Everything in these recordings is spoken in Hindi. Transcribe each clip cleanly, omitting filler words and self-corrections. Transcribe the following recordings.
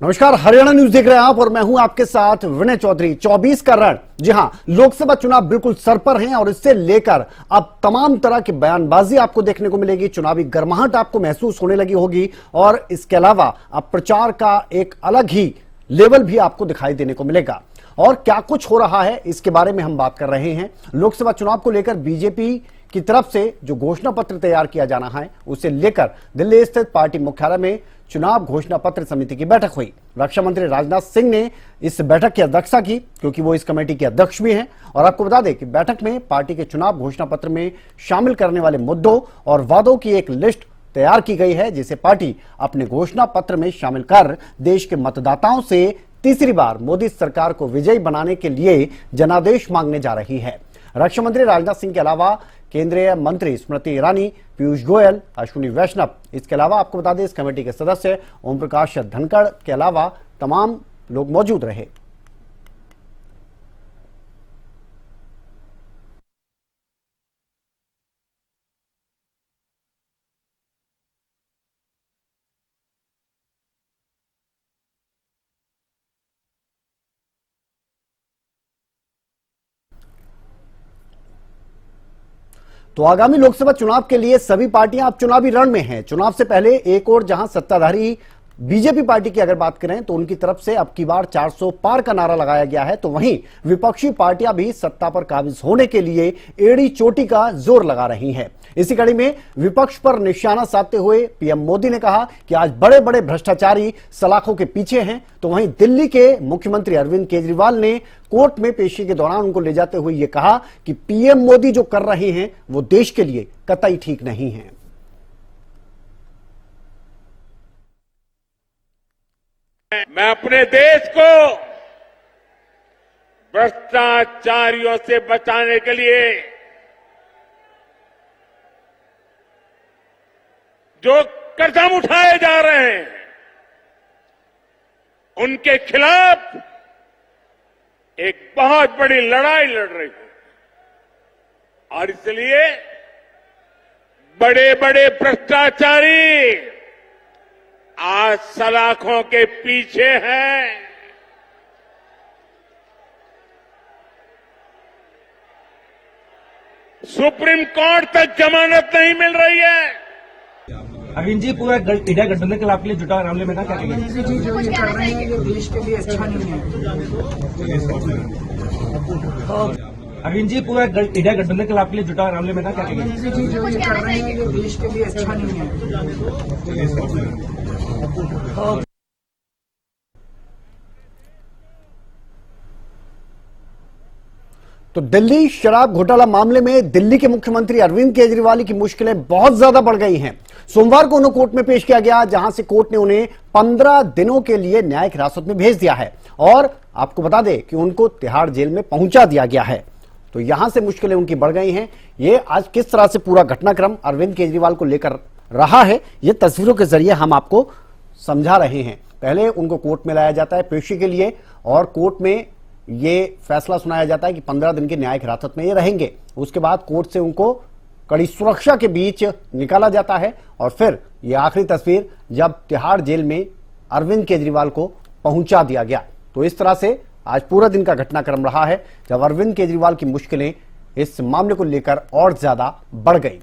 नमस्कार, हरियाणा न्यूज देख रहे हैं आप और मैं हूं आपके साथ विनय चौधरी। 24 का रण, जी हां, लोकसभा चुनाव बिल्कुल सर पर हैं और इससे लेकर अब तमाम तरह की बयानबाजी आपको देखने को मिलेगी। चुनावी गर्माहट आपको महसूस होने लगी होगी और इसके अलावा अब प्रचार का एक अलग ही लेवल भी आपको दिखाई देने को मिलेगा। और क्या कुछ हो रहा है इसके बारे में हम बात कर रहे हैं। लोकसभा चुनाव को लेकर बीजेपी की तरफ से जो घोषणा पत्र तैयार किया जाना है उसे लेकर दिल्ली स्थित पार्टी मुख्यालय में चुनाव घोषणा पत्र समिति की बैठक हुई। रक्षा मंत्री राजनाथ सिंह ने इस बैठक की अध्यक्षता की क्योंकि वो इस कमेटी के अध्यक्ष भी हैं। और आपको बता दें कि बैठक में पार्टी के चुनाव घोषणा पत्र में शामिल करने वाले मुद्दों और वादों की एक लिस्ट तैयार की गई है जिसे पार्टी अपने घोषणा पत्र में शामिल कर देश के मतदाताओं से तीसरी बार मोदी सरकार को विजयी बनाने के लिए जनादेश मांगने जा रही है। रक्षा मंत्री राजनाथ सिंह के अलावा केंद्रीय मंत्री स्मृति ईरानी, पीयूष गोयल, अश्विनी वैष्णव, इसके अलावा आपको बता दें इस कमेटी के सदस्य ओम प्रकाश धनखड़ के अलावा तमाम लोग मौजूद रहे। तो आगामी लोकसभा चुनाव के लिए सभी पार्टियां अब चुनावी रण में हैं। चुनाव से पहले एक और जहां सत्ताधारी बीजेपी पार्टी की अगर बात करें तो उनकी तरफ से अब की बार 400 पार का नारा लगाया गया है, तो वहीं विपक्षी पार्टियां भी सत्ता पर काबिज होने के लिए एड़ी चोटी का जोर लगा रही हैं। इसी कड़ी में विपक्ष पर निशाना साधते हुए पीएम मोदी ने कहा कि आज बड़े बड़े भ्रष्टाचारी सलाखों के पीछे हैं। तो वहीं दिल्ली के मुख्यमंत्री अरविंद केजरीवाल ने कोर्ट में पेशी के दौरान उनको ले जाते हुए यह कहा कि पीएम मोदी जो कर रहे हैं वो देश के लिए कतई ठीक नहीं है। मैं अपने देश को भ्रष्टाचारियों से बचाने के लिए जो कदम उठाए जा रहे हैं उनके खिलाफ एक बहुत बड़ी लड़ाई लड़ रही हूं। और इसलिए बड़े बड़े भ्रष्टाचारी आज सलाखों के पीछे हैं। सुप्रीम कोर्ट तक जमानत नहीं मिल रही है। अरविंद जी, पूरा इंडिया गठबंधन के लाभ के लिए जुटा मामले में क्या कहेंगे? जी जो ये कर रहे हैं ये देश के लिए अच्छा नहीं है। अरविंद जी, पूरा इंडिया गठबंधन के लाभ के लिए जुटा मामले में क्या कहेंगे? जी जो ये कर रहे हैं ये देश के लिए अच्छा नहीं है। तो दिल्ली शराब घोटाला मामले में दिल्ली के मुख्यमंत्री अरविंद केजरीवाल की मुश्किलें बहुत ज्यादा बढ़ गई हैं। सोमवार को उन्हें कोर्ट में पेश किया गया जहां से कोर्ट ने उन्हें 15 दिनों के लिए न्यायिक हिरासत में भेज दिया है और आपको बता दें कि उनको तिहाड़ जेल में पहुंचा दिया गया है। तो यहां से मुश्किलें उनकी बढ़ गई हैं। ये आज किस तरह से पूरा घटनाक्रम अरविंद केजरीवाल को लेकर रहा है ये तस्वीरों के जरिए हम आपको समझा रहे हैं। पहले उनको कोर्ट में लाया जाता है पेशी के लिए और कोर्ट में ये फैसला सुनाया जाता है कि 15 दिन की न्यायिक हिरासत में ये रहेंगे। उसके बाद कोर्ट से उनको कड़ी सुरक्षा के बीच निकाला जाता है और फिर ये आखिरी तस्वीर जब तिहाड़ जेल में अरविंद केजरीवाल को पहुंचा दिया गया। तो इस तरह से आज पूरा दिन का घटनाक्रम रहा है जब अरविंद केजरीवाल की मुश्किलें इस मामले को लेकर और ज्यादा बढ़ गई।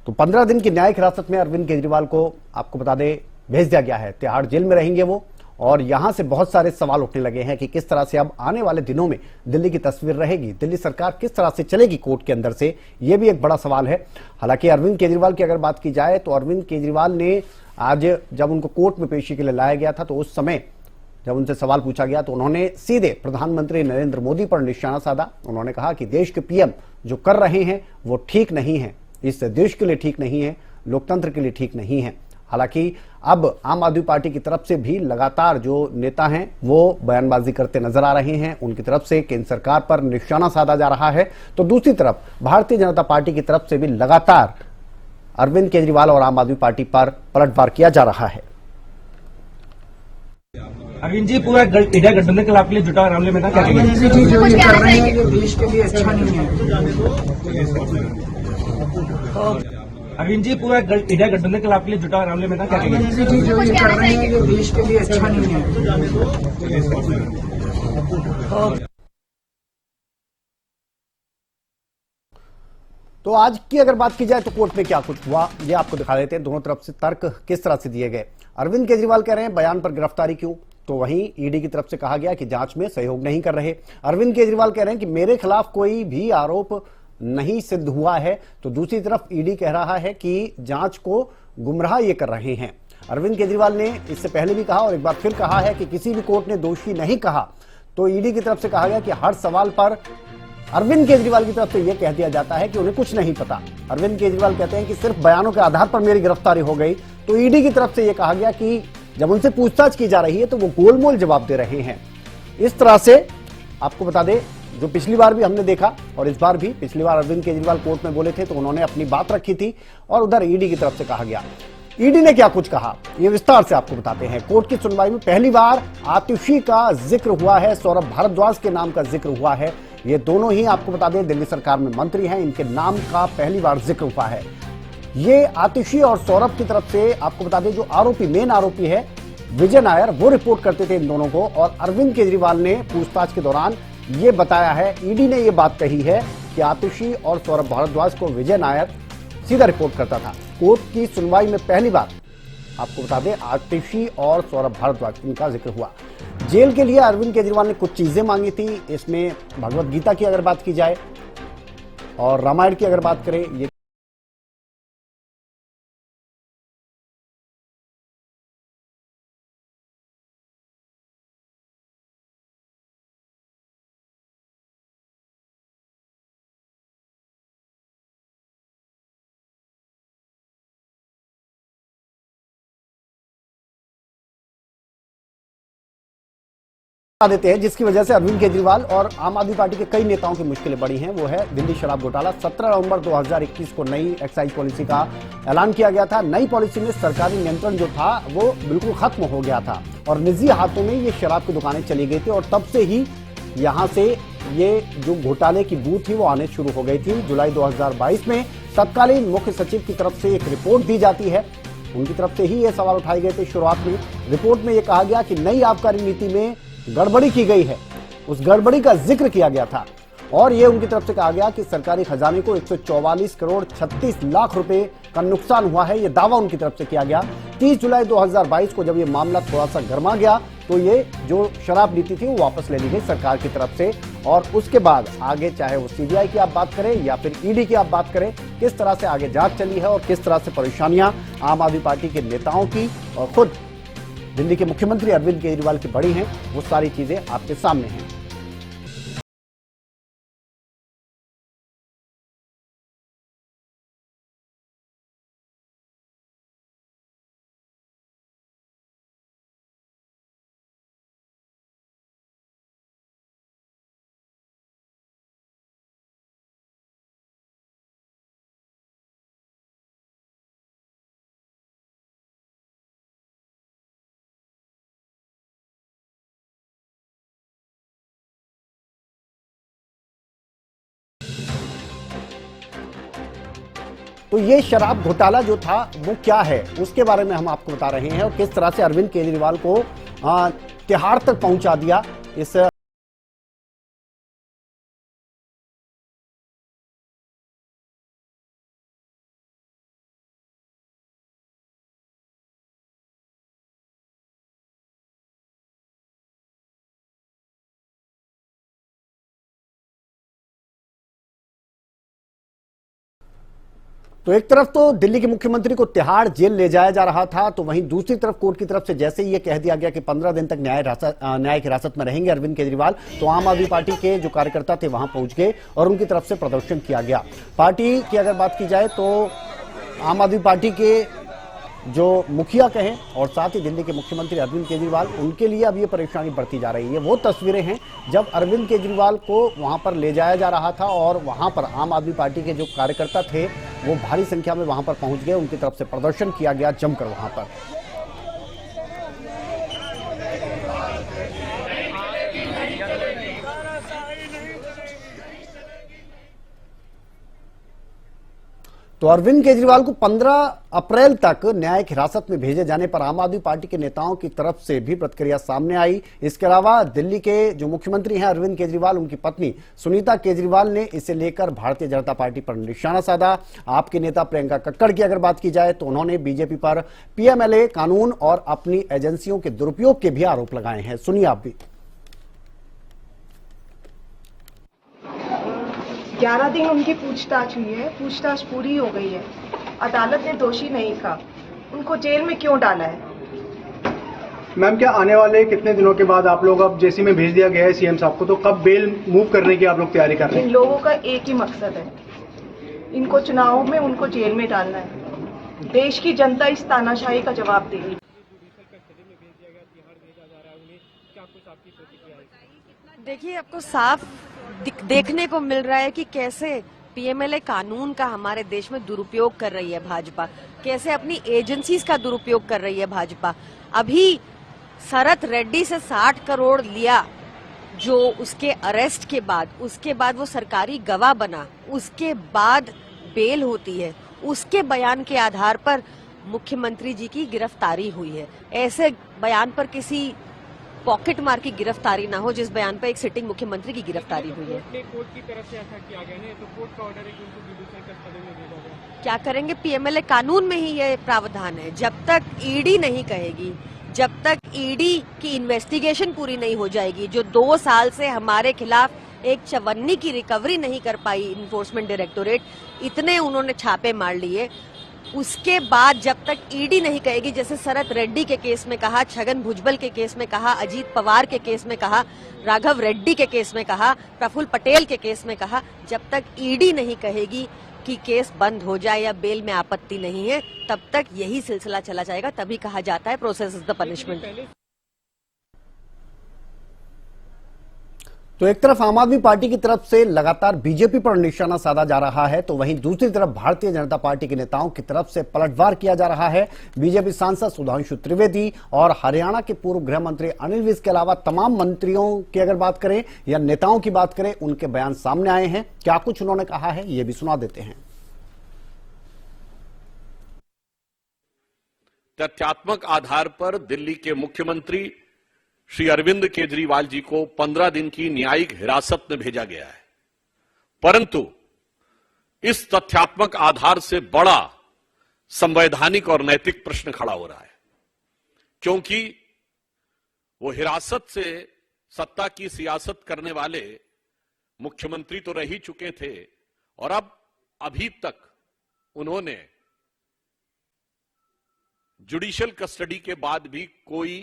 तो 15 दिन की न्यायिक हिरासत में अरविंद केजरीवाल को आपको बता दें भेज दिया गया है। तिहाड़ जेल में रहेंगे वो और यहां से बहुत सारे सवाल उठने लगे हैं कि किस तरह से अब आने वाले दिनों में दिल्ली की तस्वीर रहेगी, दिल्ली सरकार किस तरह से चलेगी कोर्ट के अंदर से, यह भी एक बड़ा सवाल है। हालांकि अरविंद केजरीवाल की अगर बात की जाए तो अरविंद केजरीवाल ने आज जब उनको कोर्ट में पेशी के लिए लाया गया था तो उस समय जब उनसे सवाल पूछा गया तो उन्होंने सीधे प्रधानमंत्री नरेंद्र मोदी पर निशाना साधा। उन्होंने कहा कि देश के पीएम जो कर रहे हैं वो ठीक नहीं है, इस देश के लिए ठीक नहीं है, लोकतंत्र के लिए ठीक नहीं है। हालांकि अब आम आदमी पार्टी की तरफ से भी लगातार जो नेता हैं वो बयानबाजी करते नजर आ रहे हैं। उनकी तरफ से केंद्र सरकार पर निशाना साधा जा रहा है तो दूसरी तरफ भारतीय जनता पार्टी की तरफ से भी लगातार अरविंद केजरीवाल और आम आदमी पार्टी पर पलटवार किया जा रहा है। अरविंद जी, पूरा इंडिया गठबंधन के लाभ के लिए जुटा मामले में क्या कहेंगे? जी जो ये कर रहे हैं ये देश के लिए अच्छा नहीं है। अरविंद जी पूरा इंडिया गठबंधन कल आपके लिए जुटा रामले में था, क्या कहेंगे? अरविंद जी जो ये कर रहे हैं ये देश के लिए अच्छा नहीं है। तो आज की अगर बात की जाए तो कोर्ट में क्या कुछ हुआ ये आपको दिखा देते हैं। दोनों तरफ से तर्क किस तरह से दिए गए। अरविंद केजरीवाल कह रहे हैं बयान पर गिरफ्तारी क्यों, तो वहीं ईडी की तरफ से कहा गया कि जांच में सहयोग नहीं कर रहे। अरविंद केजरीवाल कह रहे हैं कि मेरे खिलाफ कोई भी आरोप नहीं सिद्ध हुआ है, तो दूसरी तरफ ईडी कह रहा है कि जांच को गुमराह ये कर रहे हैं। अरविंद केजरीवाल ने इससे पहले भी कहा और एक बार फिर कहा है कि किसी भी कोर्ट ने दोषी नहीं कहा। तो ईडी की तरफ से कहा गया कि हर सवाल पर अरविंद केजरीवाल की तरफ से यह कह दिया जाता है कि उन्हें कुछ नहीं पता। अरविंद केजरीवाल कहते हैं कि सिर्फ बयानों के आधार पर मेरी गिरफ्तारी हो गई। तो ईडी की तरफ से यह कहा गया कि जब उनसे पूछताछ की जा रही है तो वो गोलमोल जवाब दे रहे हैं। इस तरह से आपको बता दें, जो पिछली बार भी हमने देखा और इस बार भी, पिछली बार अरविंद केजरीवाल कोर्ट में बोले थे तो उन्होंने अपनी बात रखी थी और उधर ईडी की तरफ से कहा गया। ईडी ने क्या कुछ कहा ये विस्तार से आपको बताते हैं। कोर्ट की सुनवाई में पहली बार आतिशी का जिक्र हुआ है, सौरभ भारद्वाज के नाम का जिक्र हुआ है। ये दोनों ही आपको बता दें दिल्ली सरकार में मंत्री हैं, इनके नाम का पहली बार जिक्र हुआ है। ये आतिशी और सौरभ की तरफ से आपको बता दें जो आरोपी, मेन आरोपी है विजय नायर, वो रिपोर्ट करते थे इन दोनों को। और अरविंद केजरीवाल ने पूछताछ के दौरान ये बताया है, ईडी ने ये बात कही है कि आतिशी और सौरभ भारद्वाज को विजय नायर सीधा रिपोर्ट करता था। कोर्ट की सुनवाई में पहली बार आपको बता दें आतिशी और सौरभ भारद्वाज इनका जिक्र हुआ। जेल के लिए अरविंद केजरीवाल ने कुछ चीजें मांगी थी। इसमें भगवत गीता की अगर बात की जाए और रामायण की अगर बात करें, ये देते हैं जिसकी वजह से अरविंद केजरीवाल और आम आदमी पार्टी के कई नेताओं की मुश्किलें बढ़ी हैं। वो है दिल्ली शराब घोटाला। 17 नवंबर 2021 को नई एक्साइज पॉलिसी का ऐलान किया गया था। नई पॉलिसी में सरकारी नियंत्रण जो था वो बिल्कुल खत्म हो गया था और निजी हाथों में ये शराब की दुकानें चली गई थी और तब से ही यहां से ये जो घोटाले की बू थी वो आने शुरू हो गई थी। जुलाई 2022 में तत्कालीन मुख्य सचिव की तरफ से एक रिपोर्ट दी जाती है, उनकी तरफ से ही ये सवाल उठाए गए थे। शुरुआत में रिपोर्ट में यह कहा गया कि नई आबकारी नीति में गड़बड़ी की गई है, उस गड़बड़ी का जिक्र किया गया था और यह उनकी तरफ से कहा गया कि सरकारी खजाने को 144 करोड़ 36 लाख रुपए का नुकसान हुआ है। यह दावा उनकी तरफ से किया गया। 30 जुलाई 2022 को जब यह मामला थोड़ा सा गर्मा गया तो ये जो शराब नीति थी वो वापस ले ली गई सरकार की तरफ से और उसके बाद आगे चाहे वो सीबीआई की आप बात करें या फिर ईडी की आप बात करें, किस तरह से आगे जांच चली है और किस तरह से परेशानियां आम आदमी पार्टी के नेताओं की और खुद दिल्ली के मुख्यमंत्री अरविंद केजरीवाल की बड़ी हैं, वो सारी चीजें आपके सामने हैं। तो ये शराब घोटाला जो था वो क्या है उसके बारे में हम आपको बता रहे हैं और किस तरह से अरविंद केजरीवाल को तिहाड़ तक पहुंचा दिया। इस तो एक तरफ तो दिल्ली के मुख्यमंत्री को तिहाड़ जेल ले जाया जा रहा था, तो वहीं दूसरी तरफ कोर्ट की तरफ से जैसे ही यह कह दिया गया कि 15 दिन तक न्यायिक हिरासत में रहेंगे अरविंद केजरीवाल, तो आम आदमी पार्टी के जो कार्यकर्ता थे वहां पहुंच गए और उनकी तरफ से प्रदर्शन किया गया। पार्टी की अगर बात की जाए तो आम आदमी पार्टी के जो मुखिया कहें और साथ ही दिल्ली के मुख्यमंत्री अरविंद केजरीवाल, उनके लिए अब ये परेशानी बढ़ती जा रही है। वो तस्वीरें हैं जब अरविंद केजरीवाल को वहां पर ले जाया जा रहा था और वहां पर आम आदमी पार्टी के जो कार्यकर्ता थे वो भारी संख्या में वहां पर पहुंच गए, उनकी तरफ से प्रदर्शन किया गया जमकर वहां पर। तो अरविंद केजरीवाल को 15 अप्रैल तक न्यायिक हिरासत में भेजे जाने पर आम आदमी पार्टी के नेताओं की तरफ से भी प्रतिक्रिया सामने आई। इसके अलावा दिल्ली के जो मुख्यमंत्री हैं अरविंद केजरीवाल, उनकी पत्नी सुनीता केजरीवाल ने इसे लेकर भारतीय जनता पार्टी पर निशाना साधा। आपके नेता प्रियंका कक्कड़ की अगर बात की जाए तो उन्होंने बीजेपी पर पीएमएलए कानून और अपनी एजेंसियों के दुरुपयोग के भी आरोप लगाए हैं। सुनिए आप भी। 11 दिन उनकी पूछताछ हुई है, पूछताछ पूरी हो गई है। अदालत ने दोषी नहीं कहा, उनको जेल में क्यों डाला है? मैम, क्या आने वाले कितने दिनों के बाद आप लोग अब जेसी में भेज दिया गया है सीएम साहब को, तो कब बेल मूव करने की आप लोग तैयारी कर रहे हैं? इन लोगों का एक ही मकसद है, इनको चुनाव में उनको जेल में डालना है। देश की जनता इस तानाशाही का जवाब देगी। देखिए, आपको साफ देखने को मिल रहा है कि कैसे पीएमएलए कानून का हमारे देश में दुरुपयोग कर रही है भाजपा, कैसे अपनी एजेंसीज का दुरुपयोग कर रही है भाजपा। अभी शरत रेड्डी से 60 करोड़ लिया, जो उसके अरेस्ट के बाद, उसके बाद वो सरकारी गवाह बना, उसके बाद बेल होती है, उसके बयान के आधार पर मुख्यमंत्री जी की गिरफ्तारी हुई है। ऐसे बयान पर किसी पॉकेट मार की गिरफ्तारी ना हो जिस बयान पर एक सिटिंग मुख्यमंत्री की गिरफ्तारी हुई है। कोर्ट की तरफ से ऐसा किया गया है, तो कोर्ट का ऑर्डर है कि उनको जुडिशियल कस्टडी में भेजा जाए। क्या करेंगे? पीएमएलए कानून में ही ये प्रावधान है। जब तक ईडी नहीं कहेगी, जब तक ईडी की इन्वेस्टिगेशन पूरी नहीं हो जाएगी, जो 2 साल से हमारे खिलाफ एक चवन्नी की रिकवरी नहीं कर पाई इन्फोर्समेंट डायरेक्टोरेट, इतने उन्होंने छापे मार लिए, उसके बाद जब तक ईडी नहीं कहेगी, जैसे शरत रेड्डी के केस में कहा, छगन भुजबल के केस में कहा, अजीत पवार के केस में कहा, राघव रेड्डी के केस में कहा, प्रफुल्ल पटेल के केस में कहा, जब तक ईडी नहीं कहेगी कि केस बंद हो जाए या बेल में आपत्ति नहीं है, तब तक यही सिलसिला चला जाएगा। तभी कहा जाता है प्रोसेस इज द पनिशमेंट। तो एक तरफ आम आदमी पार्टी की तरफ से लगातार बीजेपी पर निशाना साधा जा रहा है, तो वहीं दूसरी तरफ भारतीय जनता पार्टी के नेताओं की तरफ से पलटवार किया जा रहा है। बीजेपी सांसद सुधांशु त्रिवेदी और हरियाणा के पूर्व गृह मंत्री अनिल विज के अलावा तमाम मंत्रियों की अगर बात करें या नेताओं की बात करें, उनके बयान सामने आए हैं। क्या कुछ उन्होंने कहा है, ये भी सुना देते हैं। तथ्यात्मक आधार पर दिल्ली के मुख्यमंत्री श्री अरविंद केजरीवाल जी को 15 दिन की न्यायिक हिरासत में भेजा गया है, परंतु इस तथ्यात्मक आधार से बड़ा संवैधानिक और नैतिक प्रश्न खड़ा हो रहा है, क्योंकि वो हिरासत से सत्ता की सियासत करने वाले मुख्यमंत्री तो रह ही चुके थे और अब अभी तक उन्होंने जुडिशियल कस्टडी के बाद भी कोई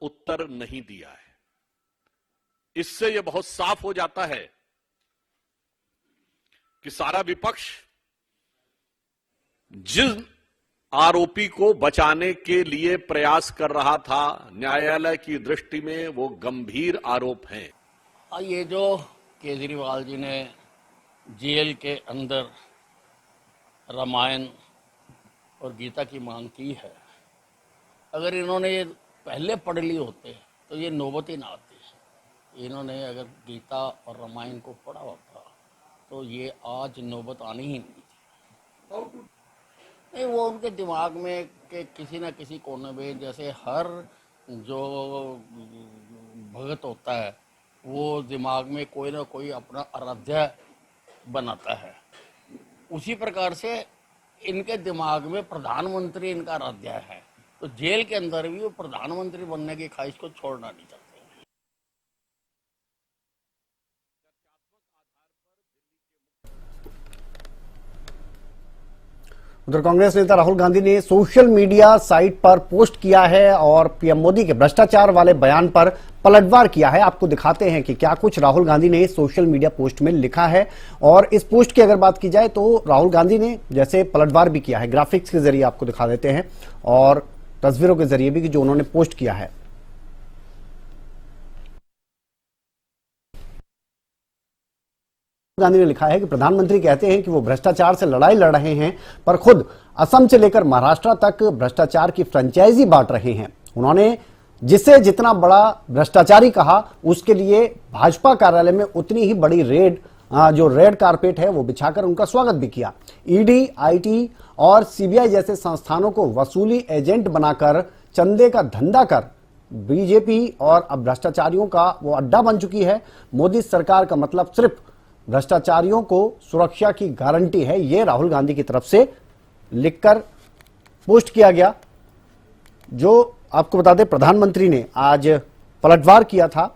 उत्तर नहीं दिया है। इससे यह बहुत साफ हो जाता है कि सारा विपक्ष जिन आरोपी को बचाने के लिए प्रयास कर रहा था, न्यायालय की दृष्टि में वो गंभीर आरोप हैं। ये जो केजरीवाल जी ने जेल के अंदर रामायण और गीता की मांग की है, अगर इन्होंने ये पहले पढ़ लिए होते तो ये नौबत ही ना आती। इन्होंने अगर गीता और रामायण को पढ़ा होता तो ये आज नौबत आनी ही नहीं थी। नहीं, वो उनके दिमाग में के किसी न किसी कोने में, जैसे हर जो भगत होता है वो दिमाग में कोई ना कोई अपना आराध्य बनाता है, उसी प्रकार से इनके दिमाग में प्रधानमंत्री इनका आराध्य है। तो जेल के अंदर भी वो प्रधानमंत्री बनने की ख्वाहिश को छोड़ना नहीं चाहते। उधर कांग्रेस नेता राहुल गांधी ने सोशल मीडिया साइट पर पोस्ट किया है और पीएम मोदी के भ्रष्टाचार वाले बयान पर पलटवार किया है। आपको दिखाते हैं कि क्या कुछ राहुल गांधी ने सोशल मीडिया पोस्ट में लिखा है। और इस पोस्ट की अगर बात की जाए तो राहुल गांधी ने जैसे पलटवार भी किया है, ग्राफिक्स के जरिए आपको दिखा देते हैं और तस्वीरों के जरिए भी जो उन्होंने पोस्ट किया है। गांधी ने लिखा है कि प्रधानमंत्री कहते हैं कि वो भ्रष्टाचार से लड़ाई लड़ रहे हैं, पर खुद असम से लेकर महाराष्ट्र तक भ्रष्टाचार की फ्रेंचाइजी बांट रहे हैं। उन्होंने जिसे जितना बड़ा भ्रष्टाचारी कहा, उसके लिए भाजपा कार्यालय में उतनी ही बड़ी रेड जो रेड कारपेट है वो बिछाकर उनका स्वागत भी किया। ईडी, आईटी और सीबीआई जैसे संस्थानों को वसूली एजेंट बनाकर चंदे का धंधा कर बीजेपी और अब भ्रष्टाचारियों का वो अड्डा बन चुकी है। मोदी सरकार का मतलब सिर्फ भ्रष्टाचारियों को सुरक्षा की गारंटी है, ये राहुल गांधी की तरफ से लिखकर पोस्ट किया गया। जो आपको बता दें प्रधानमंत्री ने आज पलटवार किया था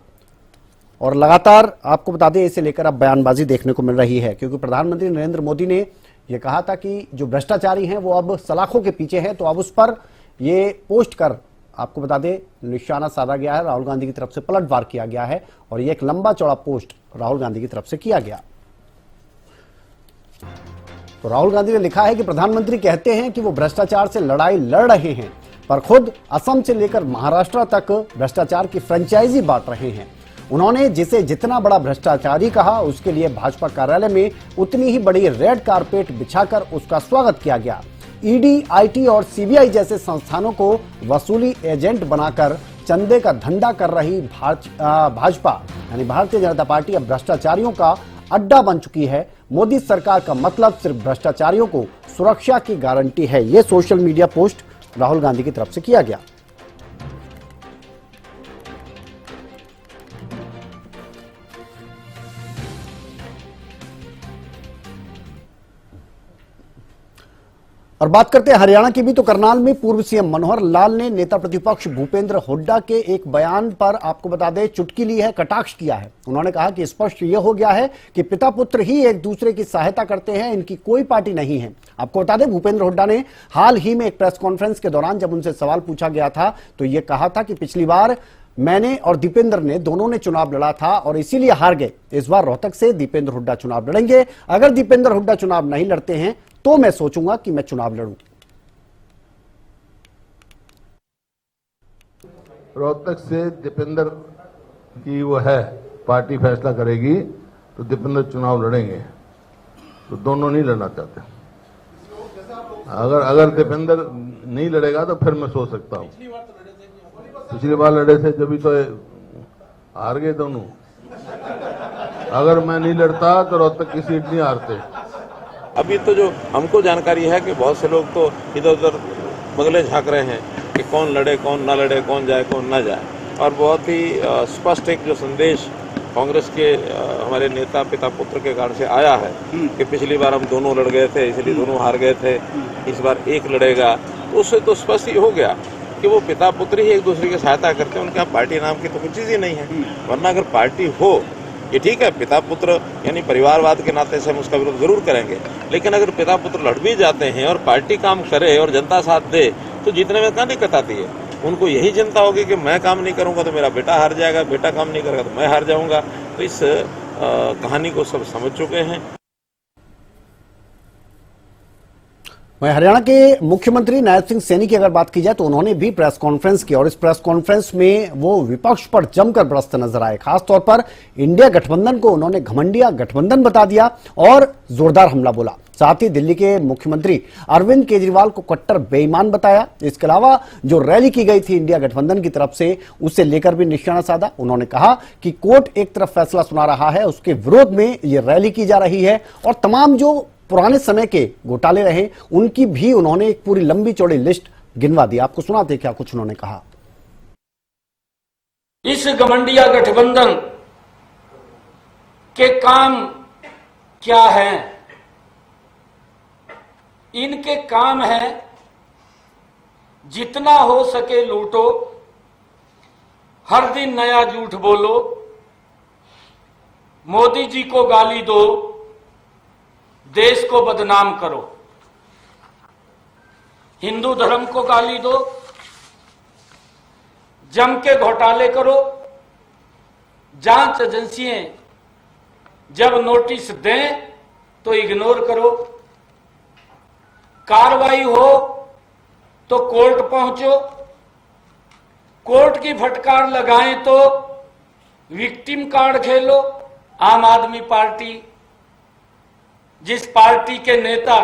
और लगातार आपको बता दें इसे लेकर अब बयानबाजी देखने को मिल रही है, क्योंकि प्रधानमंत्री नरेंद्र मोदी ने यह कहा था कि जो भ्रष्टाचारी हैं वो अब सलाखों के पीछे हैं, तो अब उस पर ये पोस्ट कर आपको बता दें निशाना साधा गया है, राहुल गांधी की तरफ से पलटवार किया गया है और ये एक लंबा चौड़ा पोस्ट राहुल गांधी की तरफ से किया गया। तो राहुल गांधी ने लिखा है कि प्रधानमंत्री कहते हैं कि वो भ्रष्टाचार से लड़ाई लड़ रहे हैं, पर खुद असम से लेकर महाराष्ट्र तक भ्रष्टाचार की फ्रेंचाइजी बांट रहे हैं। उन्होंने जिसे जितना बड़ा भ्रष्टाचारी कहा, उसके लिए भाजपा कार्यालय में उतनी ही बड़ी रेड कारपेट बिछाकर उसका स्वागत किया गया। ईडी, आईटी और सीबीआई जैसे संस्थानों को वसूली एजेंट बनाकर चंदे का धंधा कर रही भाजपा यानी भारतीय जनता पार्टी अब भ्रष्टाचारियों का अड्डा बन चुकी है। मोदी सरकार का मतलब सिर्फ भ्रष्टाचारियों को सुरक्षा की गारंटी है, यह social media post Rahul Gandhi की तरफ से किया गया। और बात करते हैं हरियाणा की भी, तो करनाल में पूर्व सीएम मनोहर लाल ने नेता प्रतिपक्ष भूपेंद्र हुड्डा के एक बयान पर आपको बता दें चुटकी ली है, कटाक्ष किया है। उन्होंने कहा कि स्पष्ट यह हो गया है कि पिता पुत्र ही एक दूसरे की सहायता करते हैं, इनकी कोई पार्टी नहीं है। आपको बता दें भूपेंद्र हुड्डा ने हाल ही में एक प्रेस कॉन्फ्रेंस के दौरान जब उनसे सवाल पूछा गया था तो यह कहा था कि पिछली बार मैंने और दीपेंद्र ने दोनों ने चुनाव लड़ा था और इसीलिए हार गए। इस बार रोहतक से दीपेंद्र हुड्डा चुनाव लड़ेंगे। अगर दीपेंद्र हुड्डा चुनाव नहीं लड़ते हैं तो मैं सोचूंगा कि मैं चुनाव लड़ूं। रोहतक से दीपेंद्र की वो है, पार्टी फैसला करेगी तो दीपेंद्र चुनाव लड़ेंगे, तो दोनों नहीं लड़ना चाहते। अगर दीपेंद्र नहीं लड़ेगा तो फिर मैं सोच सकता हूं। पिछली बार लड़े थे जब भी तो हार गए दोनों। अगर मैं नहीं लड़ता तो रोहतक की सीट नहीं हारते। अभी तो जो हमको जानकारी है कि बहुत से लोग तो इधर उधर बगले झांक रहे हैं कि कौन लड़े कौन ना लड़े, कौन जाए कौन ना जाए, और बहुत ही स्पष्ट एक जो संदेश कांग्रेस के हमारे नेता पिता पुत्र के कारण से आया है कि पिछली बार हम दोनों लड़ गए थे इसलिए दोनों हार गए थे, इस बार एक लड़ेगा, तो उससे तो स्पष्ट ही हो गया कि वो पिता पुत्र ही एक दूसरे की सहायता करते हैं। उनके यहाँ पार्टी नाम की तो कुछ चीज ही नहीं है। वरना अगर पार्टी हो, ये ठीक है, पिता पुत्र यानी परिवारवाद के नाते से हम उसका विरोध जरूर करेंगे, लेकिन अगर पिता पुत्र लड़ भी जाते हैं और पार्टी काम करे और जनता साथ दे तो जीतने में क्या दिक्कत आती है। उनको यही चिंता होगी कि मैं काम नहीं करूंगा तो मेरा बेटा हार जाएगा, बेटा काम नहीं करेगा तो मैं हार जाऊंगा। तो इस कहानी को सब समझ चुके हैं। वहीं हरियाणा के मुख्यमंत्री नायब सिंह सैनी की अगर बात की जाए तो उन्होंने भी प्रेस कॉन्फ्रेंस की और इस प्रेस कॉन्फ्रेंस में वो विपक्ष पर जमकर बरसते नजर आए। खासतौर पर इंडिया गठबंधन को उन्होंने घमंडिया गठबंधन बता दिया और जोरदार हमला बोला। साथ ही दिल्ली के मुख्यमंत्री अरविंद केजरीवाल को कट्टर बेईमान बताया। इसके अलावा जो रैली की गई थी इंडिया गठबंधन की तरफ से, उसे लेकर भी निशाना साधा। उन्होंने कहा कि कोर्ट एक तरफ फैसला सुना रहा है, उसके विरोध में ये रैली की जा रही है और तमाम जो पुराने समय के घोटाले रहे उनकी भी उन्होंने एक पूरी लंबी चौड़ी लिस्ट गिनवा दी। आपको सुनाते क्या कुछ उन्होंने कहा। इस घमंडिया गठबंधन के काम क्या है? इनके काम है जितना हो सके लूटो, हर दिन नया झूठ बोलो, मोदी जी को गाली दो, देश को बदनाम करो, हिंदू धर्म को गाली दो, जम के घोटाले करो, जांच एजेंसियां जब नोटिस दें तो इग्नोर करो, कार्रवाई हो तो कोर्ट पहुंचो, कोर्ट की फटकार लगाएं तो विक्टिम कार्ड खेलो। आम आदमी पार्टी, जिस पार्टी के नेता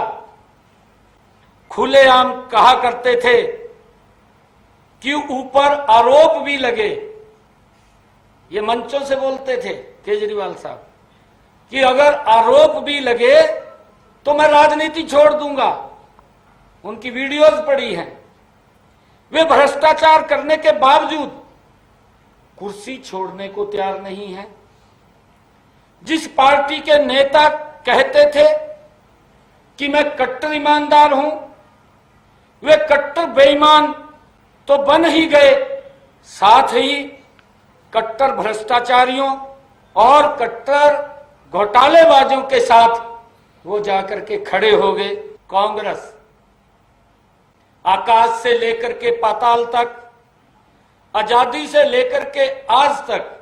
खुलेआम कहा करते थे कि ऊपर आरोप भी लगे, ये मंचों से बोलते थे केजरीवाल साहब कि अगर आरोप भी लगे तो मैं राजनीति छोड़ दूंगा। उनकी वीडियोज पड़ी हैं। वे भ्रष्टाचार करने के बावजूद कुर्सी छोड़ने को तैयार नहीं है। जिस पार्टी के नेता कहते थे कि मैं कट्टर ईमानदार हूं, वे कट्टर बेईमान तो बन ही गए, साथ ही कट्टर भ्रष्टाचारियों और कट्टर घोटालेबाजों के साथ वो जाकर के खड़े हो गए। कांग्रेस आकाश से लेकर के पाताल तक, आजादी से लेकर के आज तक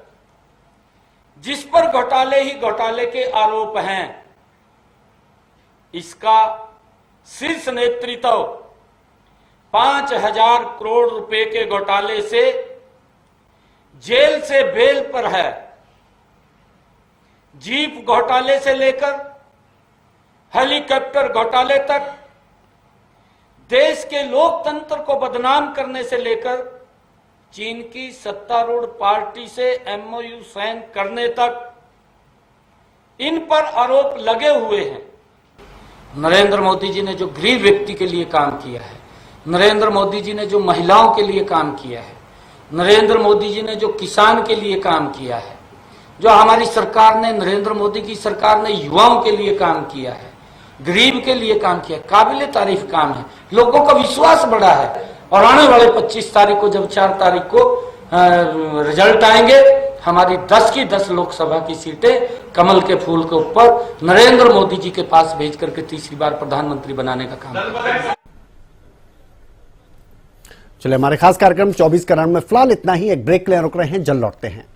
जिस पर घोटाले ही घोटाले के आरोप हैं, इसका शीर्ष नेतृत्व 5,000 करोड़ रुपए के घोटाले से जेल से बेल पर है। जीप घोटाले से लेकर हेलीकॉप्टर घोटाले तक, देश के लोकतंत्र को बदनाम करने से लेकर चीन की सत्तारूढ़ पार्टी से MOU साइन करने तक इन पर आरोप लगे हुए हैं। नरेंद्र मोदी जी ने जो गरीब व्यक्ति के लिए काम किया है, नरेंद्र मोदी जी ने जो महिलाओं के लिए काम किया है, नरेंद्र मोदी जी ने जो किसान के लिए काम किया है, जो हमारी सरकार ने, नरेंद्र मोदी की सरकार ने युवाओं के लिए काम किया है, गरीब के लिए काम किया, काबिले तारीफ काम है। लोगों का विश्वास बढ़ा है। और आने वाले 25 तारीख को जब 4 तारीख को रिजल्ट आएंगे, हमारी 10 की 10 लोकसभा की सीटें कमल के फूल के ऊपर नरेंद्र मोदी जी के पास भेज करके तीसरी बार प्रधानमंत्री बनाने का काम करेंगे। चलिए, हमारे खास कार्यक्रम 24 करण में फिलहाल इतना ही। एक ब्रेक ले रुक रहे हैं, जल्द लौटते हैं।